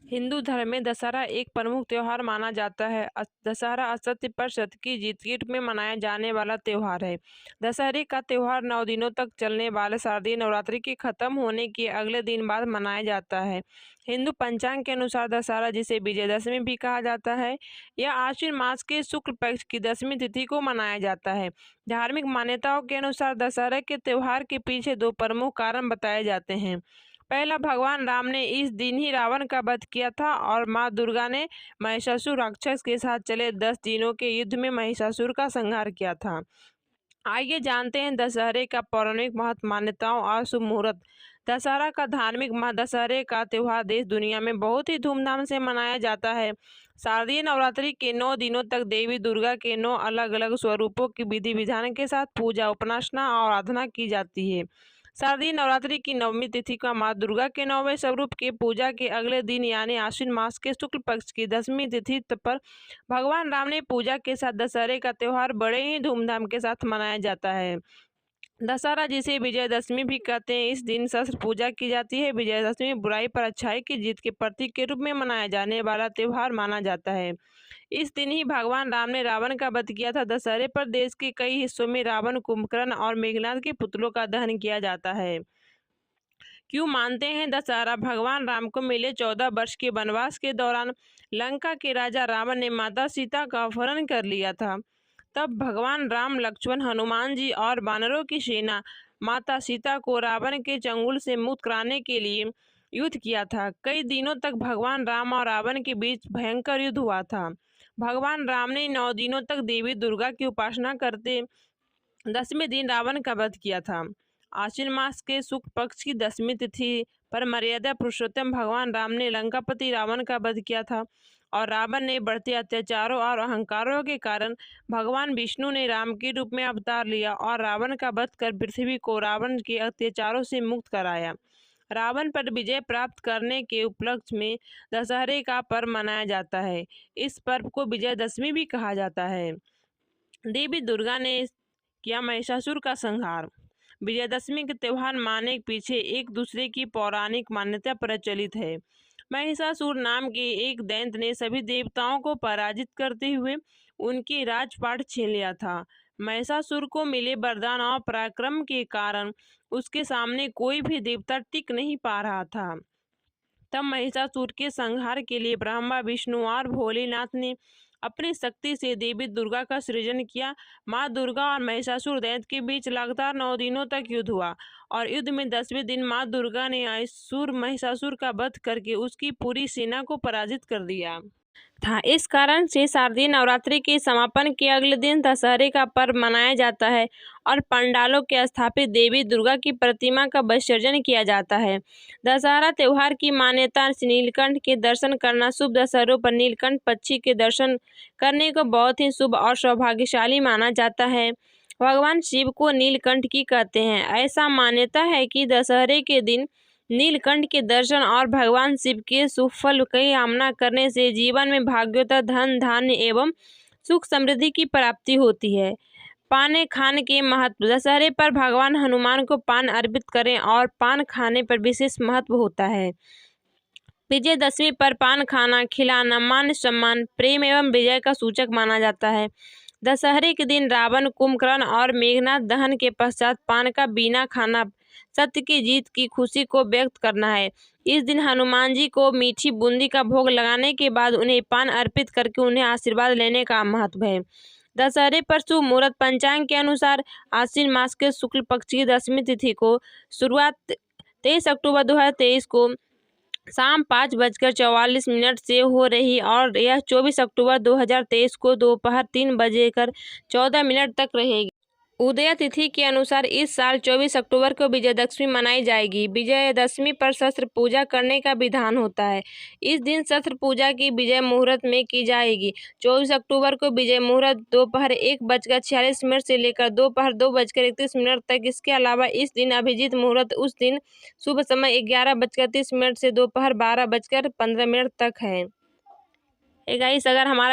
हिंदू धर्म में दशहरा एक प्रमुख त्योहार माना जाता है। दशहरा असत्य पर सत्य की जीत के रूप में मनाया जाने वाला त्योहार है। दशहरे का त्योहार 9 दिनों तक चलने वाले शारदीय नवरात्रि के खत्म होने के अगले दिन बाद मनाया जाता है। हिंदू पंचांग के अनुसार दशहरा, जिसे विजयदशमी भी कहा जाता है, यह आश्विन मास के शुक्ल पक्ष की 10वीं तिथि को मनाया जाता है। धार्मिक मान्यताओं के अनुसार दशहरा के त्योहार के पीछे दो प्रमुख कारण बताए जाते हैं। पहला, भगवान राम ने इस दिन ही रावण का वध किया था और माँ दुर्गा ने महिषासुर राक्षस के साथ चले 10 दिनों के युद्ध में महिषासुर का संहार किया था। आइए जानते हैं दशहरे का पौराणिक महत्व, मान्यताओं और शुभ मुहूर्त। दशहरा का धार्मिक महत्व। दशहरे का त्योहार देश दुनिया में बहुत ही धूमधाम से मनाया जाता है। शारदीय नवरात्रि के 9 दिनों तक देवी दुर्गा के 9 अलग अलग स्वरूपों की विधि विधान के साथ पूजा, उपासना और आराधना की जाती है। शारदीय नवरात्रि की 9वीं तिथि का माँ दुर्गा के 9वें स्वरूप के पूजा के अगले दिन यानी आश्विन मास के शुक्ल पक्ष की 10वीं तिथि पर भगवान राम ने पूजा के साथ दशहरे का त्योहार बड़े ही धूमधाम के साथ मनाया जाता है। दशहरा, जिसे विजयदशमी भी कहते हैं, इस दिन शस्त्र पूजा की जाती है। विजयदशमी बुराई पर अच्छाई की जीत के प्रतीक के रूप में मनाया जाने वाला त्योहार माना जाता है। इस दिन ही भगवान राम ने रावण का वध किया था। दशहरे पर देश के कई हिस्सों में रावण, कुंभकर्ण और मेघनाथ के पुतलों का दहन किया जाता है। क्यों मानते हैं दशहरा? भगवान राम को मिले 14 वर्ष के वनवास के दौरान लंका के राजा रावण ने माता सीता का अपहरण कर लिया था। तब भगवान राम, लक्ष्मण, हनुमान जी और वानरों की सेना माता सीता को रावण के चंगुल से मुक्त कराने के लिए युद्ध किया था। कई दिनों तक भगवान राम और रावण के बीच भयंकर युद्ध हुआ था। भगवान राम ने 9 दिनों तक देवी दुर्गा की उपासना करते 10वें दिन रावण का वध किया था। आश्विन मास के शुक्ल पक्ष की 10वीं तिथि पर मर्यादा पुरुषोत्तम भगवान राम ने लंकापति रावण का वध किया था और रावण ने बढ़ते अत्याचारों और अहंकारों के कारण भगवान विष्णु ने राम के रूप में अवतार लिया और रावण का वध कर पृथ्वी को रावण के अत्याचारों से मुक्त कराया। रावण पर विजय प्राप्त करने के उपलक्ष्य में दशहरे का पर्व मनाया जाता है। इस पर्व को विजयदशमी भी कहा जाता है। देवी दुर्गा ने किया महिषासुर का संहार। विजयदशमी के त्योहार माने के पीछे एक दूसरे की पौराणिक मान्यता प्रचलित है। महिषासुर नाम के एक दैत्य ने सभी देवताओं को पराजित करते हुए उनके राजपाट छीन लिया था। महिषासुर को मिले वरदान और पराक्रम के कारण उसके सामने कोई भी देवता टिक नहीं पा रहा था। तब महिषासुर के संहार के लिए ब्रह्मा, विष्णु और भोलेनाथ ने अपनी शक्ति से देवी दुर्गा का सृजन किया। माँ दुर्गा और महिषासुर दैत्य के बीच लगातार 9 दिनों तक युद्ध हुआ और युद्ध में 10वें दिन माँ दुर्गा ने असुर महिषासुर का वध करके उसकी पूरी सेना को पराजित कर दिया था। इस कारण से शारदीय नवरात्रि के समापन के अगले दिन दशहरे का पर्व मनाया जाता है और पंडालों के स्थापित देवी दुर्गा की प्रतिमा का विसर्जन किया जाता है। दशहरा त्योहार की मान्यता, नीलकंठ के दर्शन करना शुभ। दशहरों पर नीलकंठ पक्षी के दर्शन करने को बहुत ही शुभ और सौभाग्यशाली माना जाता है। भगवान शिव को नीलकंठ की कहते हैं। ऐसा मान्यता है कि दशहरे के दिन नीलकंठ के दर्शन और भगवान शिव के शुभ फल की कामना करने से जीवन में भाग्योदय, धन धान्य एवं सुख समृद्धि की प्राप्ति होती है। पान खाने के महत्व। दशहरे पर भगवान हनुमान को पान अर्पित करें और पान खाने पर विशेष महत्व होता है। विजयदशमी पर पान खाना खिलाना मान सम्मान, प्रेम एवं विजय का सूचक माना जाता है। दशहरे के दिन रावण, कुंभकर्ण और मेघनाथ दहन के पश्चात पान का बीना खाना सत्य की जीत की खुशी को व्यक्त करना है। इस दिन हनुमान जी को मीठी बूंदी का भोग लगाने के बाद उन्हें पान अर्पित करके उन्हें आशीर्वाद लेने का महत्व है। दशहरे पर शुभ मुहूर्त। पंचांग के अनुसार आश्विन मास के शुक्ल पक्ष की 10वीं तिथि को शुरुआत 23 अक्टूबर 2023 को शाम 5:44 से हो रही और यह 24 अक्टूबर 2023 को दोपहर 3:14 तक रहेगी। उदय तिथि के अनुसार इस साल 24 अक्टूबर को विजयदशमी मनाई जाएगी। विजयदशमी पर शस्त्र पूजा करने का विधान होता है। इस दिन शस्त्र पूजा की विजय मुहूर्त में की जाएगी। 24 अक्टूबर को विजय मुहूर्त दोपहर 1:46 से लेकर दोपहर 2:31 तक। इसके अलावा इस दिन अभिजीत मुहूर्त उस दिन शुभ समय 11:30 से दोपहर 12:15 तक है। गाइस, अगर हमारा